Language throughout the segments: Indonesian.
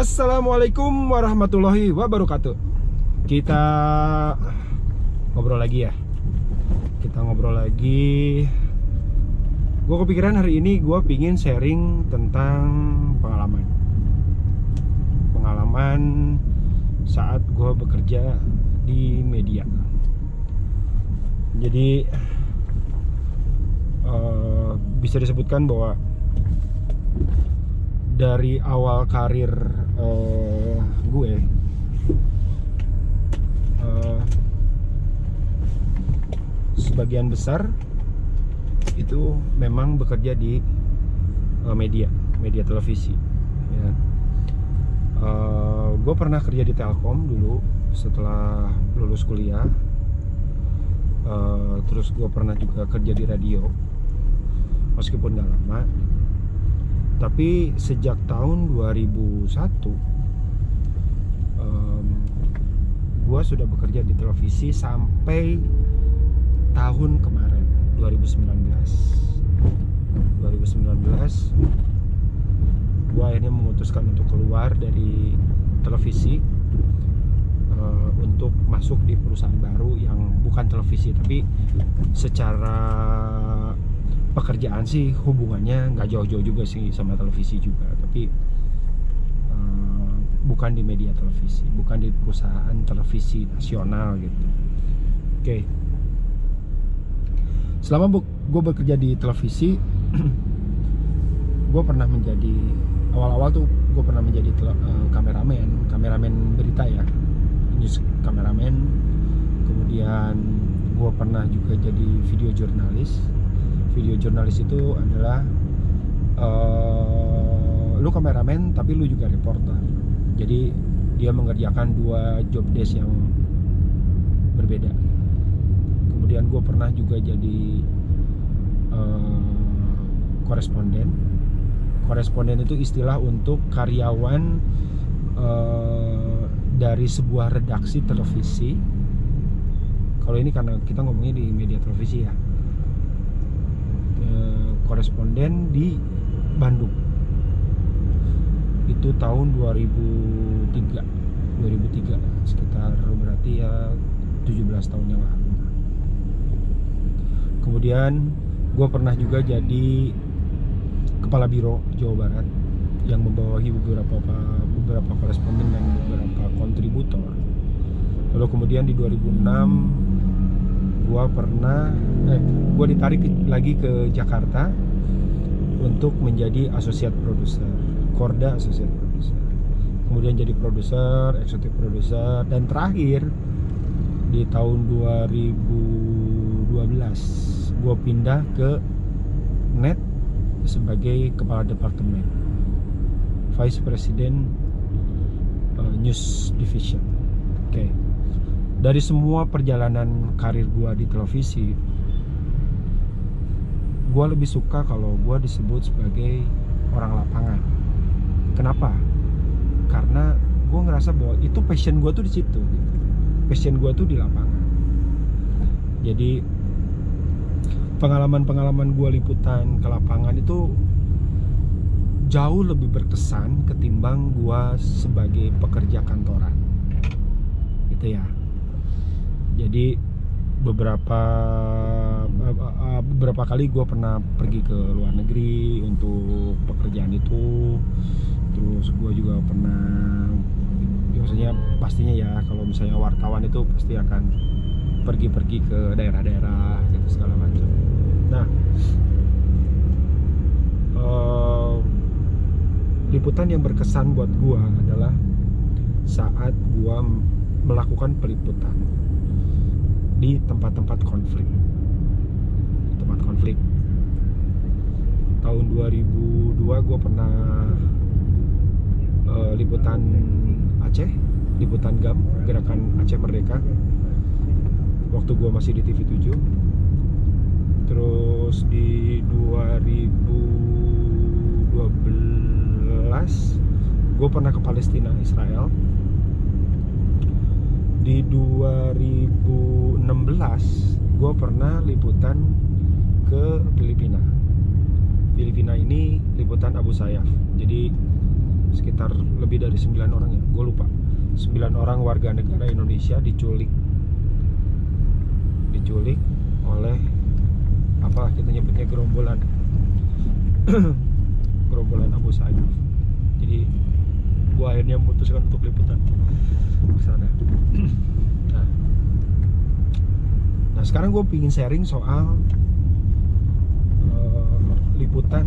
Assalamualaikum warahmatullahi wabarakatuh. Kita ngobrol lagi ya. Gue kepikiran hari ini gue pingin sharing tentang pengalaman saat gue bekerja di media. Jadi bisa disebutkan bahwa dari awal karir gue sebagian besar itu memang bekerja di media televisi ya. Gue pernah kerja di Telkom dulu setelah lulus kuliah. Terus gue pernah juga kerja di radio meskipun gak lama. Tapi sejak tahun 2001 gue sudah bekerja di televisi sampai tahun kemarin 2019 gue akhirnya memutuskan untuk keluar dari televisi untuk masuk di perusahaan baru yang bukan televisi, tapi secara pekerjaan sih hubungannya nggak jauh-jauh juga sih sama televisi juga, tapi bukan di media televisi, bukan di perusahaan televisi nasional gitu. Oke. Selama gue bekerja di televisi, gue pernah menjadi awal-awal tuh gue pernah menjadi kameramen berita ya, news kameramen. Kemudian gue pernah juga jadi video jurnalis. Video jurnalis itu adalah lu kameramen tapi lu juga reporter. Jadi dia mengerjakan dua job desk yang berbeda. Kemudian gue pernah juga jadi koresponden. Koresponden itu istilah untuk karyawan dari sebuah redaksi televisi. Kalau ini karena kita ngomongnya di media televisi ya. Koresponden di Bandung itu tahun 2003 sekitar berarti ya 17 tahun yang lalu. Kemudian gue pernah juga jadi kepala biro Jawa Barat yang membawahi beberapa koresponden dan beberapa kontributor. Lalu kemudian di 2006 gue ditarik lagi ke Jakarta untuk menjadi associate producer, Korda associate producer. Kemudian jadi produser, eksekutif produser, dan terakhir di tahun 2012 gue pindah ke NET sebagai kepala departemen, Vice President News Division. Oke. Dari semua perjalanan karir gue di televisi, gue lebih suka kalau gue disebut sebagai orang lapangan. Kenapa? Karena gue ngerasa bahwa itu passion gue tuh di situ. Passion gue tuh di lapangan. Jadi pengalaman gue liputan ke lapangan itu jauh lebih berkesan ketimbang gue sebagai pekerja kantoran. Gitu ya. Jadi beberapa kali gue pernah pergi ke luar negeri untuk pekerjaan itu. Terus gue juga pernah, biasanya pastinya ya kalau misalnya wartawan itu pasti akan pergi-pergi ke daerah-daerah gitu segala macam. Nah, liputan yang berkesan buat gue adalah saat gue melakukan peliputan di tempat-tempat konflik. Tahun 2002 gue pernah liputan Aceh, liputan GAM, Gerakan Aceh Merdeka, waktu gue masih di TV7. Terus di 2012 gue pernah ke Palestina, Israel. Di 2016 gue pernah liputan ke Filipina. Filipina ini liputan Abu Sayyaf. Jadi sekitar lebih dari 9 orang ya, gue lupa, 9 orang warga negara Indonesia diculik oleh apa kita nyebutnya gerombolan Abu Sayyaf. Jadi gue akhirnya memutuskan untuk liputan ke sana. Nah sekarang gue pingin sharing soal liputan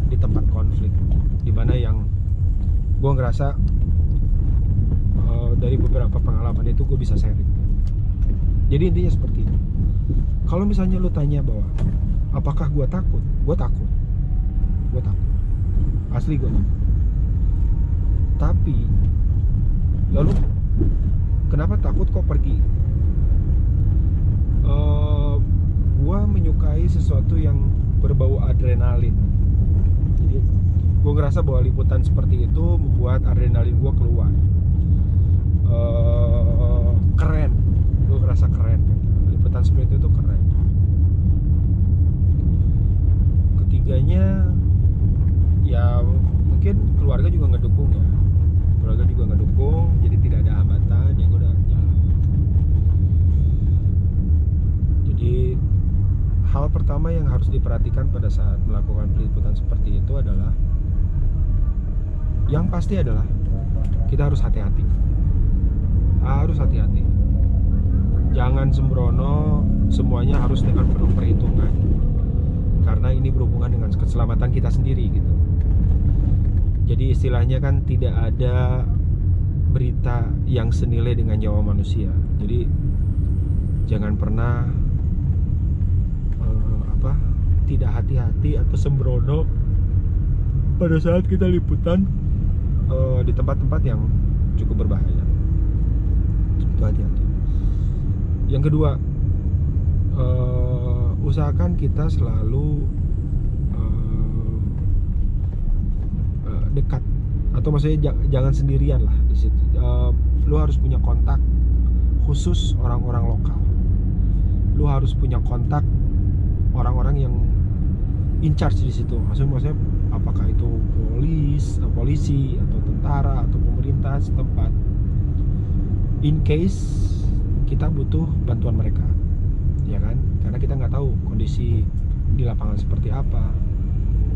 di tempat konflik, dimana yang gue ngerasa dari beberapa pengalaman itu gue bisa sharing. Jadi intinya seperti ini. Kalau misalnya lu tanya bahwa apakah gue takut, gue takut, asli gue takut. Tapi lalu kenapa takut kok pergi? Gue menyukai sesuatu yang berbau adrenalin. Jadi gue ngerasa bahwa liputan seperti itu membuat adrenalin gue keluar. Keren, gue ngerasa keren gitu. Liputan seperti itu keren. Ketiganya ya mungkin keluarga juga ngedukung ya, jadi tidak ada hambatan, ya gue udah jalan. Jadi hal pertama yang harus diperhatikan pada saat melakukan peliputan seperti itu adalah, yang pasti adalah kita harus hati-hati. Jangan sembrono, semuanya harus dengan penuh perhitungan, karena ini berhubungan dengan keselamatan kita sendiri gitu. Jadi istilahnya kan tidak ada berita yang senilai dengan nyawa manusia. Jadi jangan pernah tidak hati-hati atau sembrono pada saat kita liputan di tempat-tempat yang cukup berbahaya. Itu hati-hati. Yang kedua, usahakan kita selalu dekat, atau maksudnya jangan sendirian lah di situ. Lu harus punya kontak khusus orang-orang lokal. Lu harus punya kontak orang-orang yang in charge di situ. Maksudnya apakah itu polisi atau tentara atau pemerintah setempat, in case kita butuh bantuan mereka, ya kan? Karena kita nggak tahu kondisi di lapangan seperti apa,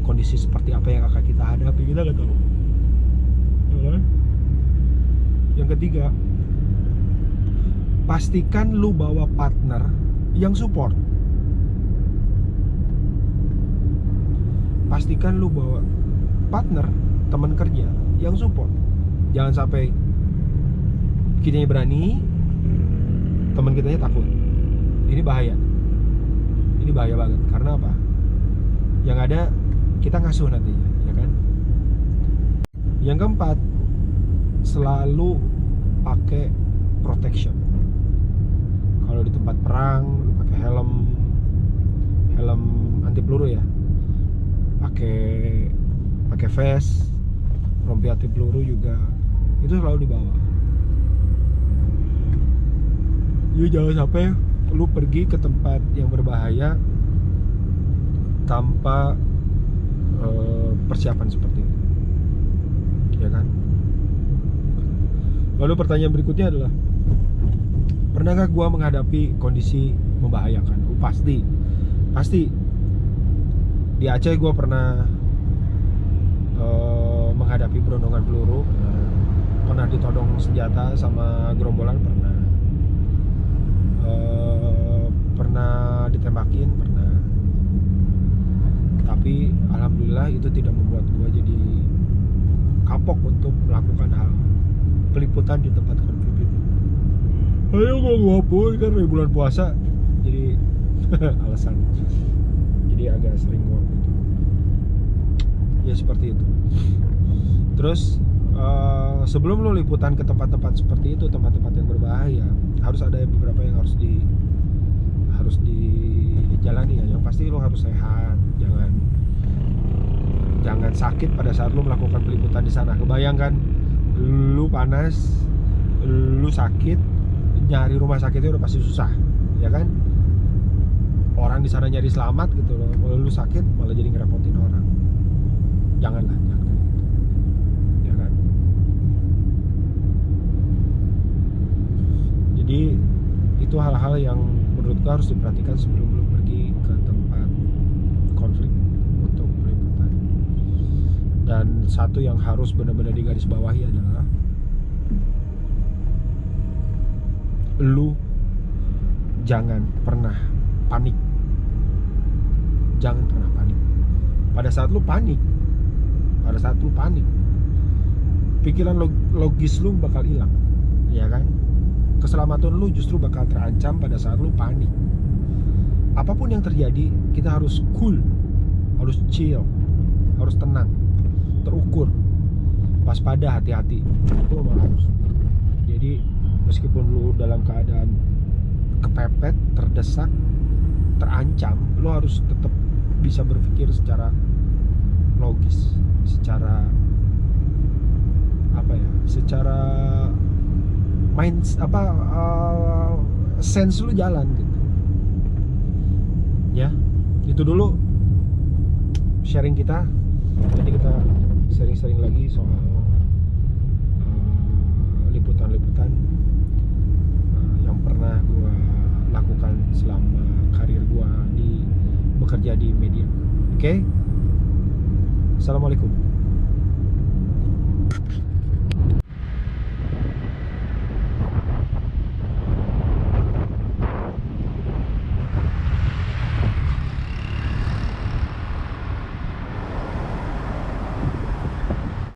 kondisi seperti apa yang akan kita hadapi, kita nggak tahu, ya kan? Yang ketiga, pastikan lu bawa partner yang support. Pastikan lu bawa partner, teman kerja yang support. Jangan sampai kitanya berani, teman kitanya takut. Ini bahaya banget. Karena apa? Yang ada kita ngasuh nantinya, ya kan? Yang keempat, selalu pakai protection. Kalau di tempat perang, lu pakai helm anti peluru ya. Pakai vest, rompi anti peluru juga, itu selalu dibawa. Jadi jangan sampai lu pergi ke tempat yang berbahaya tanpa persiapan seperti itu, ya kan? Lalu pertanyaan berikutnya adalah, pernahkah gua menghadapi kondisi membahayakan? Pasti. Di Aceh gue pernah menghadapi berondongan peluru, pernah ditodong senjata sama gerombolan, pernah ditembakin, tapi alhamdulillah itu tidak membuat gue jadi kapok untuk melakukan hal peliputan di tempat konflik itu. Ayo gue ngapun kan bulan puasa, jadi alasan. Jadi agak sering waktu itu. Ya seperti itu. Terus sebelum lo liputan ke tempat-tempat seperti itu, tempat-tempat yang berbahaya, harus ada beberapa yang harus dijalani ya. Yang pasti lo harus sehat, jangan sakit pada saat lo melakukan peliputan di sana. Kebayangkan lu panas, lu sakit, nyari rumah sakitnya udah pasti susah, ya kan? Orang di sana nyari selamat gitu loh, kalau lu sakit malah jadi ngerepotin orang. Jangan kayak gitu, ya kan? itu hal-hal yang menurut gue harus diperhatikan sebelum lu pergi ke tempat konflik untuk peliputan. Dan satu yang harus benar-benar digarisbawahi adalah lu jangan pernah panik. Jangan pernah panik. Pada saat lu panik, pikiran logis lu bakal hilang, ya kan? Keselamatan lu justru bakal terancam pada saat lu panik. Apapun yang terjadi, kita harus cool, harus chill, harus tenang, terukur, waspada, hati-hati. Itu memang harus. Jadi meskipun lu dalam keadaan kepepet, terdesak, terancam, lu harus tetap bisa berpikir secara logis, secara secara sense lu jalan gitu. Ya, itu dulu sharing kita. Nanti kita sering-sering lagi soal liputan-liputan yang pernah gua lakukan selama karir gua bekerja di media. Oke? Assalamualaikum.